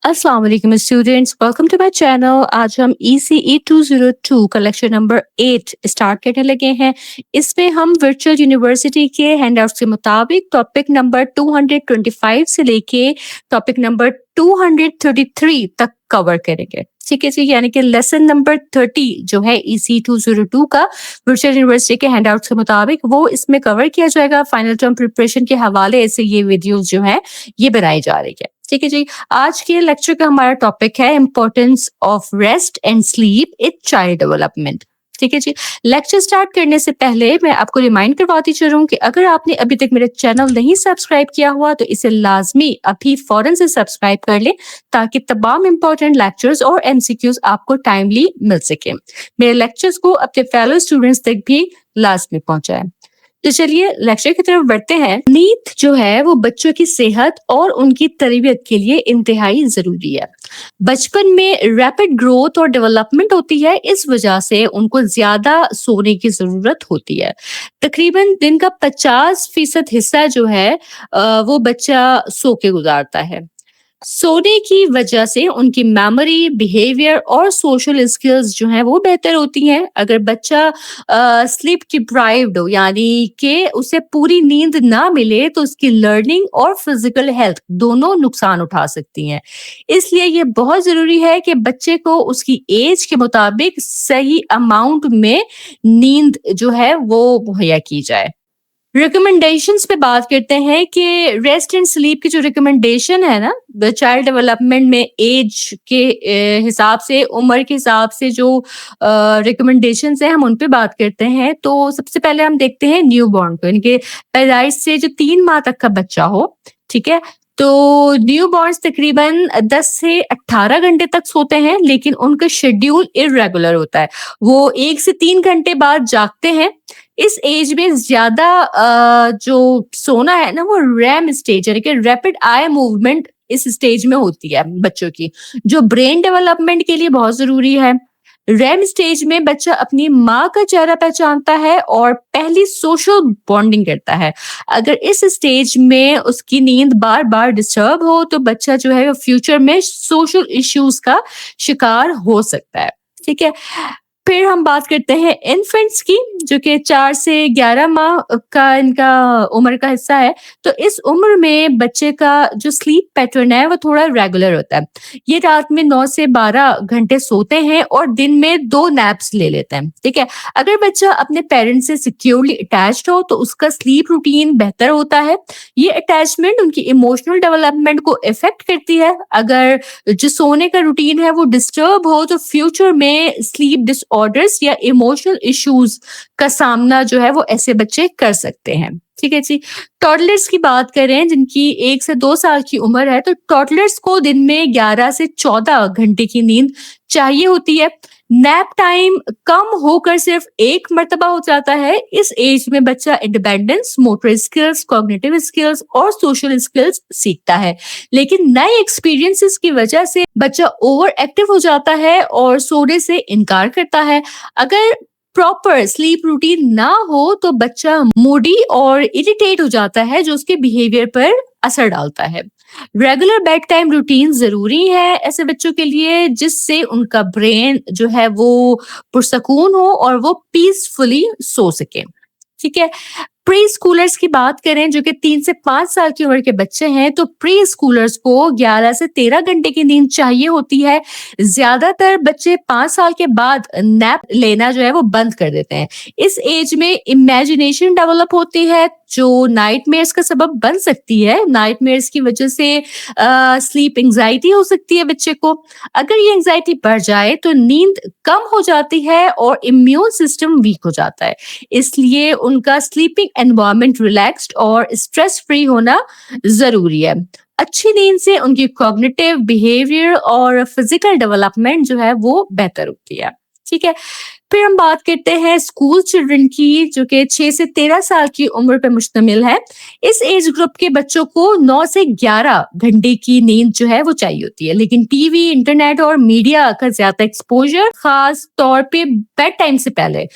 अस्सलाम वालेकुम students, welcome to my channel. आज हम ECE 202 का लेक्चर नंबर 8 स्टार्ट करने लगे हैं। इसमें हम वर्चुअल यूनिवर्सिटी के हैंडआउट्स के मुताबिक टॉपिक नंबर 225 से लेके टॉपिक नंबर 233 तक कवर करेंगे। ठीक है जी, यानी कि लेसन नंबर 30 जो है ECE 202 का वर्चुअल यूनिवर्सिटी के हैंडआउट्स के मुताबिक वो इसमें कवर किया जाएगा। फाइनल टर्म प्रिपरेशन के हवाले से ये वीडियोस जो है ये बनाई जा रही है। ठीक है जी, आज के लेक्चर का हमारा टॉपिक है importance of rest and sleep in child development. ठीक है जी, लेक्चर स्टार्ट करने से पहले मैं आपको रिमाइंड करवाती चलूं कि अगर आपने अभी तक मेरा चैनल नहीं सब्सक्राइब किया हुआ तो इसे लाजमी अभी फौरन से सब्सक्राइब कर लें ताकि तमाम इम्पोर्टेंट लेक्चर्स और MCQs आपको टाइमली मिल सके। मेरे लेक्चर्स को अपने फेलो स्टूडेंट्स तक भी लाजमी पहुंचाएं। तो चलिए लेक्चर की तरफ बढ़ते हैं। नींद जो है वो बच्चों की सेहत और उनकी तरबियत के लिए इंतहाई जरूरी है। बचपन में रैपिड ग्रोथ और डेवलपमेंट होती है, इस वजह से उनको ज्यादा सोने की जरूरत होती है। तकरीबन दिन का 50% हिस्सा जो है वो बच्चा सो के गुजारता है। सोने की वजह से उनकी मेमोरी, बिहेवियर और सोशल स्किल्स जो हैं वो बेहतर होती हैं। अगर बच्चा स्लीप डिप्राइव्ड हो यानी कि उसे पूरी नींद ना मिले तो उसकी लर्निंग और फिजिकल हेल्थ दोनों नुकसान उठा सकती हैं। इसलिए ये बहुत ज़रूरी है कि बच्चे को उसकी एज के मुताबिक सही अमाउंट में नींद जो है वो मुहैया की जाए। रिकमेंडेशंस पे बात करते हैं कि रेस्ट एंड स्लीप की जो रिकमेंडेशन है ना, चाइल्ड डेवलपमेंट में एज के हिसाब से, उम्र के हिसाब से जो रिकमेंडेशंस है हम उन पे बात करते हैं। तो सबसे पहले हम देखते हैं न्यू बॉर्न को, यानी कि पैदाइश से जो 3 माह तक का बच्चा हो। ठीक है, तो न्यू बॉर्न्स तकरीबन 10 से 18 घंटे तक सोते हैं, लेकिन उनका शेड्यूल इरेगुलर होता है। वो 1 से 3 घंटे बाद जागते हैं। इस एज में ज्यादा जो सोना है ना वो रैम स्टेज यानी कि रैपिड आई मूवमेंट इस स्टेज में होती है बच्चों की, जो ब्रेन डेवलपमेंट के लिए बहुत जरूरी है। रैम स्टेज में बच्चा अपनी माँ का चेहरा पहचानता है और पहली सोशल बॉन्डिंग करता है। अगर इस स्टेज में उसकी नींद बार बार डिस्टर्ब हो तो बच्चा जो है फ्यूचर में सोशल इश्यूज का शिकार हो सकता है। ठीक है, फिर हम बात करते हैं इन्फेंट्स की, जो कि 4 से 11 माह का इनका उम्र का हिस्सा है। तो इस उम्र में बच्चे का जो स्लीप पैटर्न है वो थोड़ा रेगुलर होता है। ये रात में 9 से 12 घंटे सोते हैं और दिन में 2 नैप्स ले लेते हैं। ठीक है, अगर बच्चा अपने पेरेंट्स से सिक्योरली अटैच्ड हो तो उसका स्लीप रूटीन बेहतर होता है। ये अटैचमेंट उनकी इमोशनल डेवलपमेंट को इफेक्ट करती है। अगर जो सोने का रूटीन है वो डिस्टर्ब हो तो फ्यूचर में स्लीप डिसऑर्डर्स या इमोशनल इश्यूज का सामना जो है वो ऐसे बच्चे कर सकते हैं। ठीक है जी, टॉडलर्स की बात करें जिनकी 1 से 2 साल की उम्र है, तो टॉडलर्स को दिन में 11 से 14 घंटे की नींद चाहिए होती है। नैप टाइम कम होकर सिर्फ 1 मर्तबा हो जाता है। इस एज में बच्चा independence, motor skills, cognitive skills और सोशल स्किल्स सीखता है। लेकिन नए एक्सपीरियंसेस की वजह से बच्चा ओवर एक्टिव हो जाता है और सोने से इनकार करता है। अगर प्रॉपर स्लीप रूटीन ना हो तो बच्चा मूडी और इरिटेट हो जाता है, जो उसके बिहेवियर पर असर डालता है। रेगुलर बेड टाइम रूटीन जरूरी है ऐसे बच्चों के लिए, जिससे उनका ब्रेन जो है वो पुरसकून हो और वो पीसफुली सो सके। ठीक है, प्री स्कूलर्स की बात करें जो कि 3 से 5 साल की उम्र के बच्चे हैं, तो प्री स्कूलर्स को 11 से 13 घंटे की नींद चाहिए होती है। ज्यादातर बच्चे 5 साल के बाद नैप लेना जो है वो बंद कर देते हैं। इस एज में इमेजिनेशन डेवलप होती है जो नाइटमेयर्स का सबब बन सकती है। नाइटमेयर्स की वजह से स्लीप एंजाइटी हो सकती है बच्चे को। अगर ये एंजाइटी बढ़ जाए तो नींद कम हो जाती है और इम्यून सिस्टम वीक हो जाता है। इसलिए उनका स्लीपिंग एनवायरनमेंट रिलैक्स्ड और स्ट्रेस फ्री होना जरूरी है। अच्छी नींद से उनकी कॉग्निटिव, बिहेवियर और फिजिकल डेवलपमेंट जो है वो बेहतर होती है। ठीक है, फिर हम बात करते हैं स्कूल चिल्ड्रन की, जो कि 6 से 13 साल की उम्र पर मुश्तमिल है। इस एज ग्रुप के बच्चों को 9 से 11 घंटे की नींद जो है वो चाहिए होती है, लेकिन टीवी, इंटरनेट और मीडिया का ज्यादा एक्सपोजर, खास तौर पे बेड टाइम से पहले,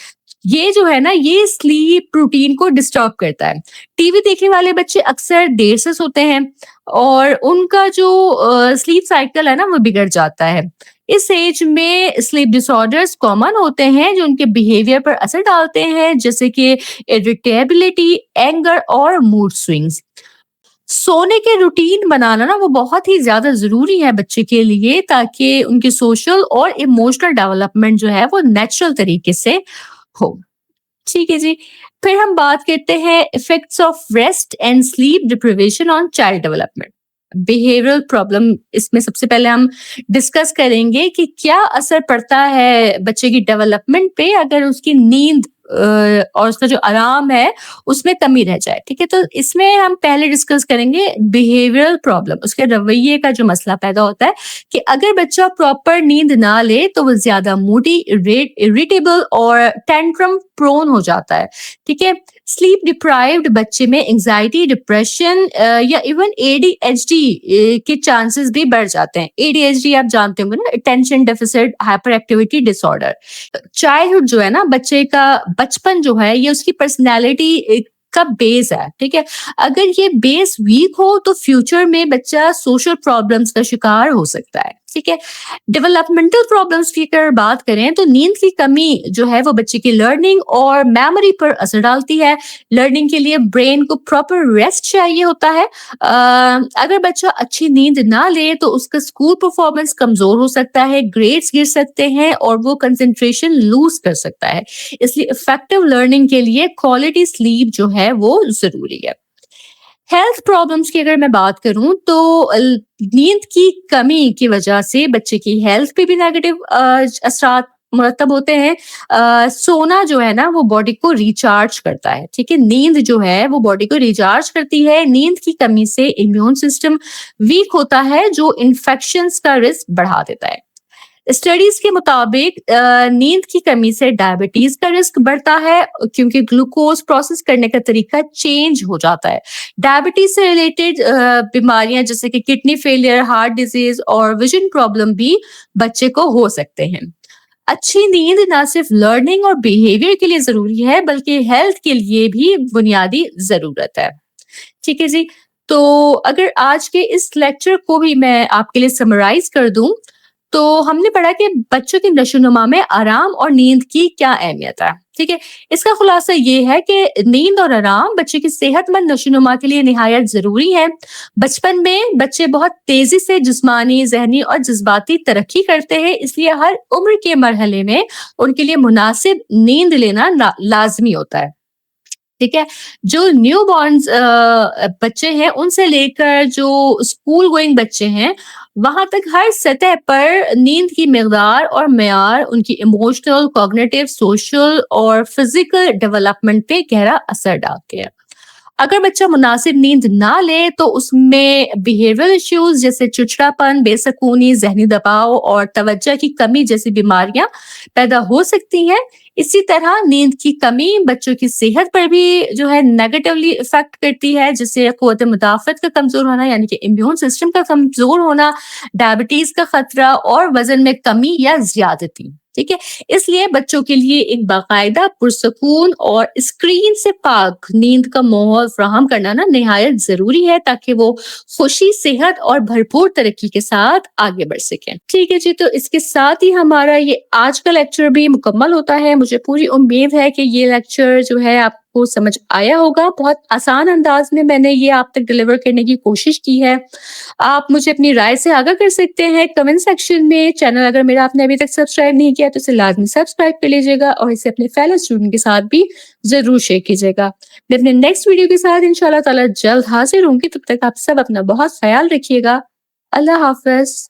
ये जो है ना ये स्लीप रूटीन को डिस्टर्ब करता है। टीवी देखने वाले बच्चे अक्सर देर से सोते हैं और उनका जो स्लीप साइकिल है ना वो बिगड़ जाता है। इस एज में स्लीप डिसऑर्डर्स कॉमन होते हैं जो उनके बिहेवियर पर असर डालते हैं, जैसे कि इरिटेबिलिटी, एंगर और मूड स्विंग्स। सोने के रूटीन बनाना ना वो बहुत ही ज़्यादा ज़रूरी है बच्चे के लिए, ताकि उनकी सोशल और इमोशनल डेवलपमेंट जो है वो नेचुरल तरीके से हो। ठीक है जी। फिर हम बात करते हैं effects of rest and sleep deprivation on child development. Behavioural problem इसमें सबसे पहले हम डिस्कस करेंगे कि क्या असर पड़ता है बच्चे की डेवलपमेंट पे अगर उसकी नींद और उसका जो आराम है उसमें कमी रह जाए। ठीक है, तो इसमें हम पहले डिस्कस करेंगे बिहेवियरल प्रॉब्लम, उसके रवैये का जो मसला पैदा होता है कि अगर बच्चा प्रॉपर नींद ना ले तो वो ज्यादा मूडी, इरिटेबल और टेंट्रम प्रोन हो जाता है। ठीक है, स्लीप डिप्राइव्ड बच्चे में एंजाइटी, डिप्रेशन या इवन एडीएचडी के चांसेस भी बढ़ जाते हैं। एडीएचडी आप जानते होंगे ना, attention deficit hyper activity disorder. Childhood जो है ना, बच्चे का बचपन जो है ये उसकी पर्सनैलिटी का बेस है। ठीक है, अगर ये बेस वीक हो तो फ्यूचर में बच्चा सोशल प्रॉब्लम्स का शिकार हो सकता है। ठीक है, डेवलपमेंटल प्रॉब्लम्स की अगर बात करें तो नींद की कमी जो है वो बच्चे की लर्निंग और मेमोरी पर असर डालती है। लर्निंग के लिए ब्रेन को प्रॉपर रेस्ट चाहिए होता है। अगर बच्चा अच्छी नींद ना ले तो उसका स्कूल परफॉर्मेंस कमजोर हो सकता है, ग्रेड्स गिर सकते हैं और वो कंसंट्रेशन लूज कर सकता है। इसलिए इफेक्टिव लर्निंग के लिए क्वालिटी स्लीप जो है वो जरूरी है। हेल्थ प्रॉब्लम्स की अगर मैं बात करूं तो नींद की कमी की वजह से बच्चे की हेल्थ पे भी नेगेटिव असरात मुरतब होते हैं। सोना जो है ना वो बॉडी को रिचार्ज करता है। ठीक है, नींद जो है वो बॉडी को रिचार्ज करती है। नींद की कमी से इम्यून सिस्टम वीक होता है जो इन्फेक्शंस का रिस्क बढ़ा देता है। स्टडीज के मुताबिक नींद की कमी से डायबिटीज का रिस्क बढ़ता है, क्योंकि ग्लूकोज प्रोसेस करने का तरीका चेंज हो जाता है। डायबिटीज से रिलेटेड बीमारियां जैसे कि किडनी फेलियर, हार्ट डिजीज और विजन प्रॉब्लम भी बच्चे को हो सकते हैं। अच्छी नींद ना सिर्फ लर्निंग और बिहेवियर के लिए जरूरी है बल्कि हेल्थ के लिए भी बुनियादी जरूरत है। ठीक है जी। तो अगर आज के इस लेक्चर को भी मैं आपके लिए समराइज कर दूं तो हमने पढ़ा कि बच्चों की नशोनुमा में आराम और नींद की क्या अहमियत है। ठीक है, इसका खुलासा ये है कि नींद और आराम बच्चे की सेहतमंद नशोनुमा के लिए निहायत जरूरी है। बचपन में बच्चे बहुत तेजी से जिस्मानी, जहनी और जज्बाती तरक्की करते हैं, इसलिए हर उम्र के मरहले में उनके लिए मुनासिब नींद लेना लाजमी होता है। ठीक है, जो न्यू बॉर्न्स बच्चे हैं उनसे लेकर जो स्कूल गोइंग बच्चे हैं वहां तक हर सतह पर नींद की मिकदार और मेयार उनकी इमोशनल, कॉग्निटिव, सोशल और फिजिकल डेवलपमेंट पे गहरा असर डालते हैं। अगर बच्चा मुनासिब नींद ना ले तो उसमें बिहेवियरल इश्यूज जैसे चिड़चिड़ापन, बेसकूनी, जहनी दबाव और तवज्जो की कमी जैसी बीमारियां पैदा हो सकती हैं। इसी तरह नींद की कमी बच्चों की सेहत पर भी जो है नेगेटिवली इफेक्ट करती है, जिससे कुव्वत मुदाफ़त का कमजोर होना यानी कि इम्यून सिस्टम का कमजोर होना, डायबिटीज का खतरा और वजन में कमी या ज्यादती। ठीक है, इसलिए बच्चों के लिए एक बाकायदा पुरसकून और स्क्रीन से पाक नींद का माहौल फ्राहम करना ना निहायत जरूरी है, ताकि वो खुशी, सेहत और भरपूर तरक्की के साथ आगे बढ़ सकें। ठीक है जी, तो इसके साथ ही हमारा ये आज का लेक्चर भी मुकम्मल होता है। मुझे पूरी उम्मीद है कि ये लेक्चर जो है आपको समझ आया होगा। बहुत आसान अंदाज में मैंने ये आप तक डिलीवर करने की कोशिश की है। आप मुझे अपनी राय से आगाह कर सकते हैं कमेंट सेक्शन में। चैनल अगर मेरा आपने अभी तक सब्सक्राइब नहीं किया तो इसे लाजमी सब्सक्राइब कर लीजिएगा और इसे अपने फेलो स्टूडेंट के साथ भी जरूर शेयर कीजिएगा। मैं अपने नेक्स्ट वीडियो के साथ इंशाल्लाह ताला जल्द हाजिर होंगी। तब तक आप सब अपना बहुत ख्याल रखिएगा। अल्लाह हाफिज।